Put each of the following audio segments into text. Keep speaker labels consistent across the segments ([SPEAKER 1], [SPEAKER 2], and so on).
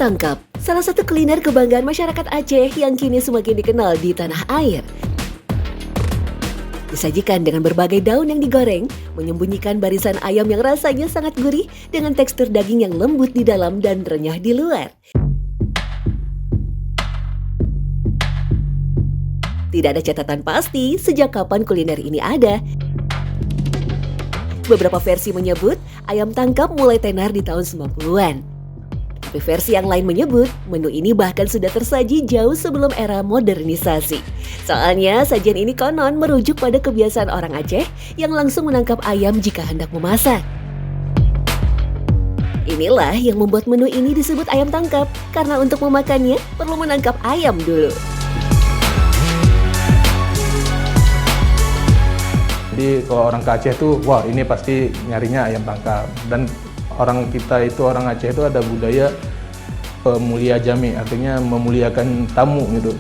[SPEAKER 1] tangkap, salah satu kuliner kebanggaan masyarakat Aceh yang kini semakin dikenal di tanah air. Disajikan dengan berbagai daun yang digoreng, menyembunyikan barisan ayam yang rasanya sangat gurih dengan tekstur daging yang lembut di dalam dan renyah di luar. Tidak ada catatan pasti sejak kapan kuliner ini ada. Beberapa versi menyebut ayam tangkap mulai tenar di tahun 90-an. Tapi versi yang lain menyebut menu ini bahkan sudah tersaji jauh sebelum era modernisasi. Soalnya sajian ini konon merujuk pada kebiasaan orang Aceh yang langsung menangkap ayam jika hendak memasak. Inilah yang membuat menu ini disebut ayam tangkap, karena untuk memakannya perlu menangkap ayam dulu.
[SPEAKER 2] Jadi kalau orang ke Aceh tuh, wah ini pasti nyarinya ayam tangkap. Dan orang kita itu, orang Aceh itu ada budaya pemulia jami, artinya memuliakan tamu gitu.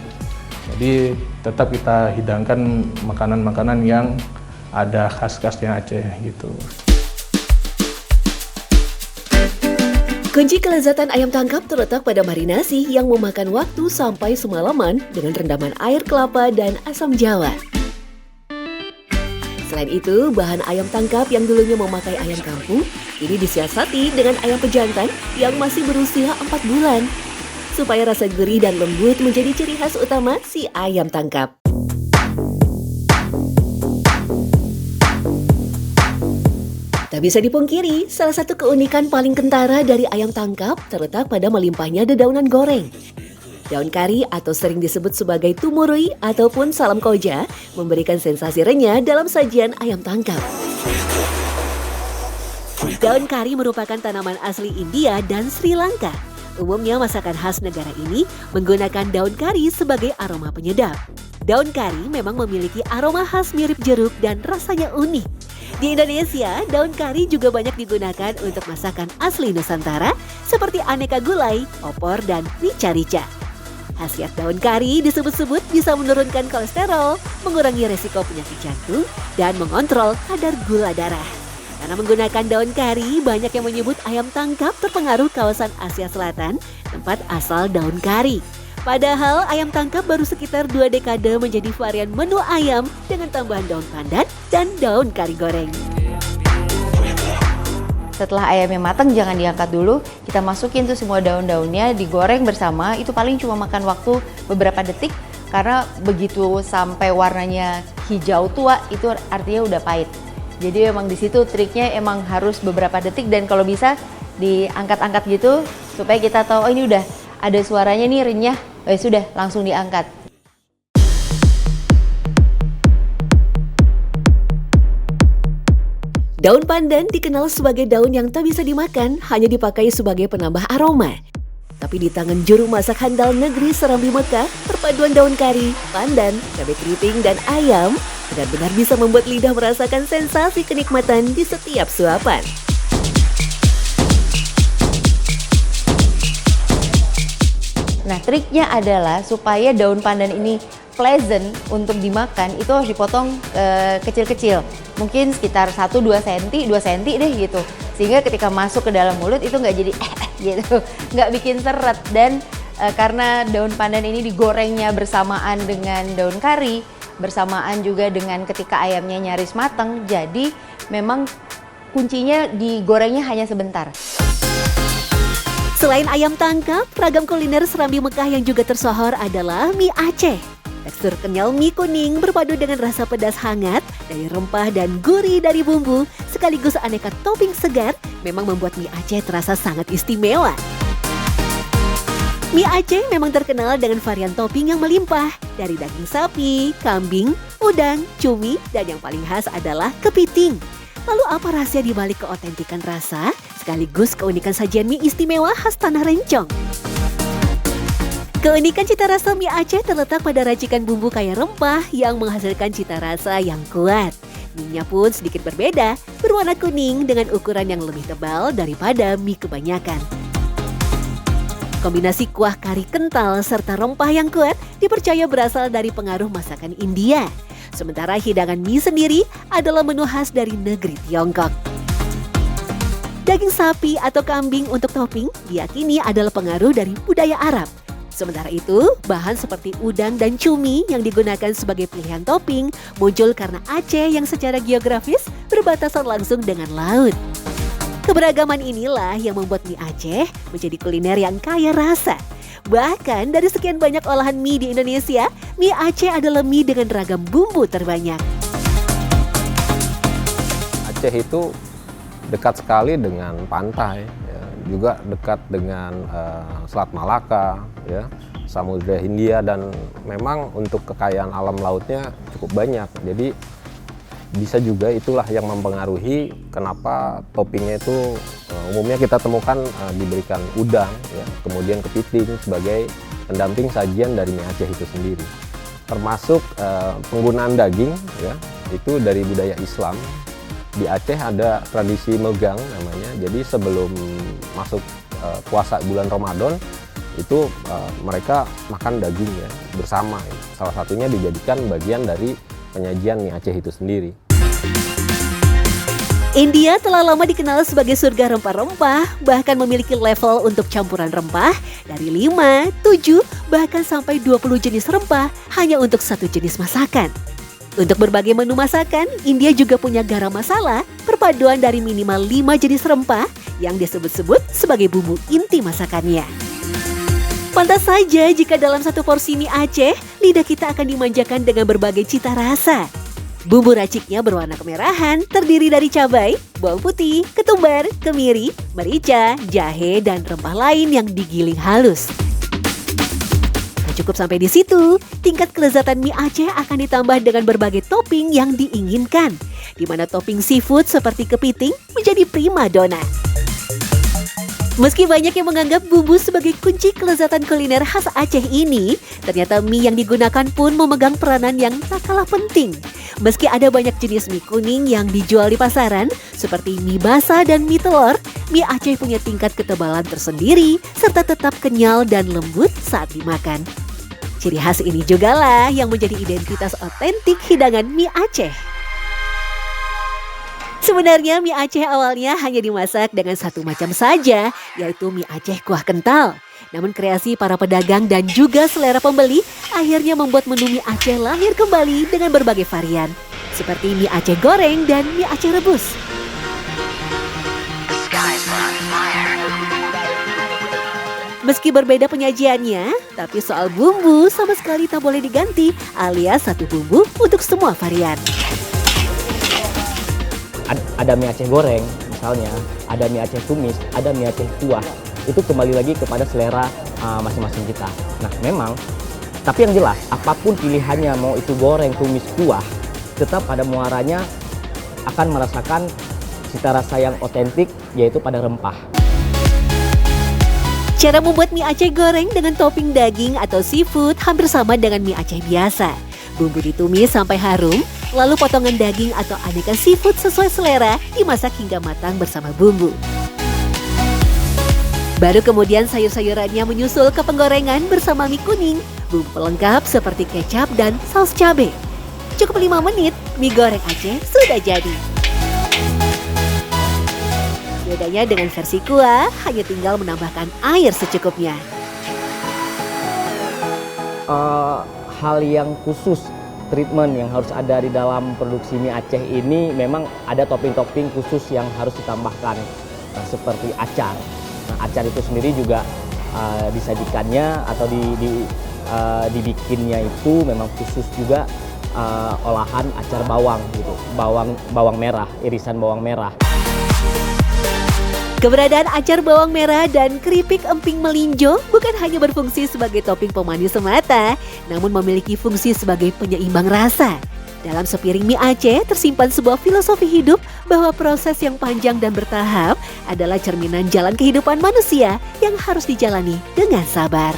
[SPEAKER 2] Jadi tetap kita hidangkan makanan-makanan yang ada khas-khasnya Aceh gitu.
[SPEAKER 1] Kunci kelezatan ayam tangkap terletak pada marinasi yang memakan waktu sampai semalaman dengan rendaman air kelapa dan asam jawa. Selain itu, bahan ayam tangkap yang dulunya memakai ayam kampung, kini disiasati dengan ayam pejantan yang masih berusia 4 bulan. Supaya rasa gurih dan lembut menjadi ciri khas utama si ayam tangkap. Tak bisa dipungkiri, salah satu keunikan paling kentara dari ayam tangkap terletak pada melimpahnya dedaunan goreng. Daun kari atau sering disebut sebagai tumurui ataupun salam koja memberikan sensasi renyah dalam sajian ayam tangkap. Daun kari merupakan tanaman asli India dan Sri Lanka. Umumnya masakan khas negara ini menggunakan daun kari sebagai aroma penyedap. Daun kari memang memiliki aroma khas mirip jeruk dan rasanya unik. Di Indonesia, daun kari juga banyak digunakan untuk masakan asli Nusantara seperti aneka gulai, opor, dan rica-rica. Khasiat daun kari disebut-sebut bisa menurunkan kolesterol, mengurangi resiko penyakit jantung, dan mengontrol kadar gula darah. Karena menggunakan daun kari, banyak yang menyebut ayam tangkap terpengaruh kawasan Asia Selatan, tempat asal daun kari. Padahal ayam tangkap baru sekitar 2 dekade menjadi varian menu ayam dengan tambahan daun pandan dan daun kari goreng.
[SPEAKER 3] Setelah ayamnya matang jangan diangkat dulu, kita masukin tuh semua daun-daunnya, digoreng bersama, itu paling cuma makan waktu beberapa detik karena begitu sampai warnanya hijau tua itu artinya udah pahit. Jadi memang di situ triknya emang harus beberapa detik dan kalau bisa diangkat-angkat gitu supaya kita tahu oh ini udah ada suaranya nih renyah, sudah langsung diangkat.
[SPEAKER 1] Daun pandan dikenal sebagai daun yang tak bisa dimakan, hanya dipakai sebagai penambah aroma. Tapi di tangan juru masak handal negeri Serambi Mekah, perpaduan daun kari, pandan, cabai keriting, dan ayam benar-benar bisa membuat lidah merasakan sensasi kenikmatan di setiap suapan.
[SPEAKER 3] Nah, triknya adalah supaya daun pandan ini pleasant untuk dimakan, itu harus dipotong kecil-kecil. Mungkin sekitar 1-2 cm, 2 cm deh gitu. Sehingga ketika masuk ke dalam mulut itu nggak jadi gitu, nggak bikin seret. Dan karena daun pandan ini digorengnya bersamaan dengan daun kari, bersamaan juga dengan ketika ayamnya nyaris matang, jadi memang kuncinya digorengnya hanya sebentar.
[SPEAKER 1] Selain ayam tangkap, ragam kuliner Serambi Mekah yang juga tersohor adalah mie Aceh. Tekstur kenyal mie kuning berpadu dengan rasa pedas hangat dari rempah dan gurih dari bumbu, sekaligus aneka topping segar, memang membuat mie Aceh terasa sangat istimewa. Mie Aceh memang terkenal dengan varian topping yang melimpah, dari daging sapi, kambing, udang, cumi, dan yang paling khas adalah kepiting. Lalu apa rahasia dibalik keotentikan rasa, sekaligus keunikan sajian mie istimewa khas Tanah Rencong? Keunikan cita rasa mie Aceh terletak pada racikan bumbu kaya rempah yang menghasilkan cita rasa yang kuat. Mie-nya pun sedikit berbeda, berwarna kuning dengan ukuran yang lebih tebal daripada mie kebanyakan. Kombinasi kuah kari kental serta rempah yang kuat dipercaya berasal dari pengaruh masakan India. Sementara hidangan mie sendiri adalah menu khas dari negeri Tiongkok. Daging sapi atau kambing untuk topping diyakini adalah pengaruh dari budaya Arab. Sementara itu, bahan seperti udang dan cumi yang digunakan sebagai pilihan topping muncul karena Aceh yang secara geografis berbatasan langsung dengan laut. Keberagaman inilah yang membuat mie Aceh menjadi kuliner yang kaya rasa. Bahkan dari sekian banyak olahan mie di Indonesia, mie Aceh adalah mie dengan ragam bumbu terbanyak.
[SPEAKER 4] Aceh itu dekat sekali dengan pantai, ya. Juga dekat dengan Selat Malaka, ya, Samudra Hindia, dan memang untuk kekayaan alam lautnya cukup banyak. Jadi bisa juga itulah yang mempengaruhi kenapa toppingnya itu umumnya kita temukan diberikan udang, ya, kemudian kepiting sebagai pendamping sajian dari mie Aceh itu sendiri. Termasuk penggunaan daging, ya, itu dari budaya Islam. Di Aceh ada tradisi megang namanya, jadi sebelum masuk puasa bulan Ramadan itu mereka makan daging, ya, bersama. Salah satunya dijadikan bagian dari penyajian mie Aceh itu sendiri.
[SPEAKER 1] India telah lama dikenal sebagai surga rempah-rempah, bahkan memiliki level untuk campuran rempah dari 5, 7, bahkan sampai 20 jenis rempah hanya untuk satu jenis masakan. Untuk berbagai menu masakan, India juga punya garam masala, perpaduan dari minimal 5 jenis rempah yang disebut-sebut sebagai bumbu inti masakannya. Pantas saja jika dalam satu porsi mie Aceh, lidah kita akan dimanjakan dengan berbagai cita rasa. Bumbu raciknya berwarna kemerahan, terdiri dari cabai, bawang putih, ketumbar, kemiri, merica, jahe, dan rempah lain yang digiling halus. Cukup sampai di situ, tingkat kelezatan mie Aceh akan ditambah dengan berbagai topping yang diinginkan, di mana topping seafood seperti kepiting menjadi prima dona. Meski banyak yang menganggap bumbu sebagai kunci kelezatan kuliner khas Aceh ini, ternyata mie yang digunakan pun memegang peranan yang tak kalah penting. Meski ada banyak jenis mie kuning yang dijual di pasaran, seperti mie basah dan mie telur, mie Aceh punya tingkat ketebalan tersendiri, serta tetap kenyal dan lembut saat dimakan. Ciri khas ini jugalah yang menjadi identitas otentik hidangan mie Aceh. Sebenarnya mie Aceh awalnya hanya dimasak dengan satu macam saja, yaitu mie Aceh kuah kental. Namun kreasi para pedagang dan juga selera pembeli akhirnya membuat menu mie Aceh lahir kembali dengan berbagai varian, seperti mie Aceh goreng dan mie Aceh rebus. Meski berbeda penyajiannya, tapi soal bumbu sama sekali tak boleh diganti, alias satu bumbu untuk semua varian.
[SPEAKER 5] Ada mie Aceh goreng misalnya, ada mie Aceh tumis, ada mie Aceh kuah. Itu kembali lagi kepada selera masing-masing kita. Nah memang, tapi yang jelas apapun pilihannya, mau itu goreng, tumis, kuah, tetap pada muaranya akan merasakan cita rasa yang otentik, yaitu pada rempah.
[SPEAKER 1] Cara membuat mie Aceh goreng dengan topping daging atau seafood hampir sama dengan mie Aceh biasa. Bumbu ditumis sampai harum, lalu potongan daging atau aneka seafood sesuai selera dimasak hingga matang bersama bumbu. Baru kemudian sayur-sayurannya menyusul ke penggorengan bersama mie kuning, bumbu pelengkap seperti kecap dan saus cabai. Cukup 5 menit, mie goreng Aceh sudah jadi. Bedanya dengan versi kuah, hanya tinggal menambahkan air secukupnya.
[SPEAKER 5] Hal yang khusus, treatment yang harus ada di dalam produksi mie Aceh ini, memang ada topping-topping khusus yang harus ditambahkan, seperti acar. Nah, acar itu sendiri juga disajikannya atau dibikinnya itu memang khusus juga, olahan acar bawang gitu, bawang merah, irisan bawang merah.
[SPEAKER 1] Keberadaan acar bawang merah dan keripik emping melinjo bukan hanya berfungsi sebagai topping pemanis semata, namun memiliki fungsi sebagai penyeimbang rasa. Dalam sepiring mie Aceh tersimpan sebuah filosofi hidup bahwa proses yang panjang dan bertahap adalah cerminan jalan kehidupan manusia yang harus dijalani dengan sabar.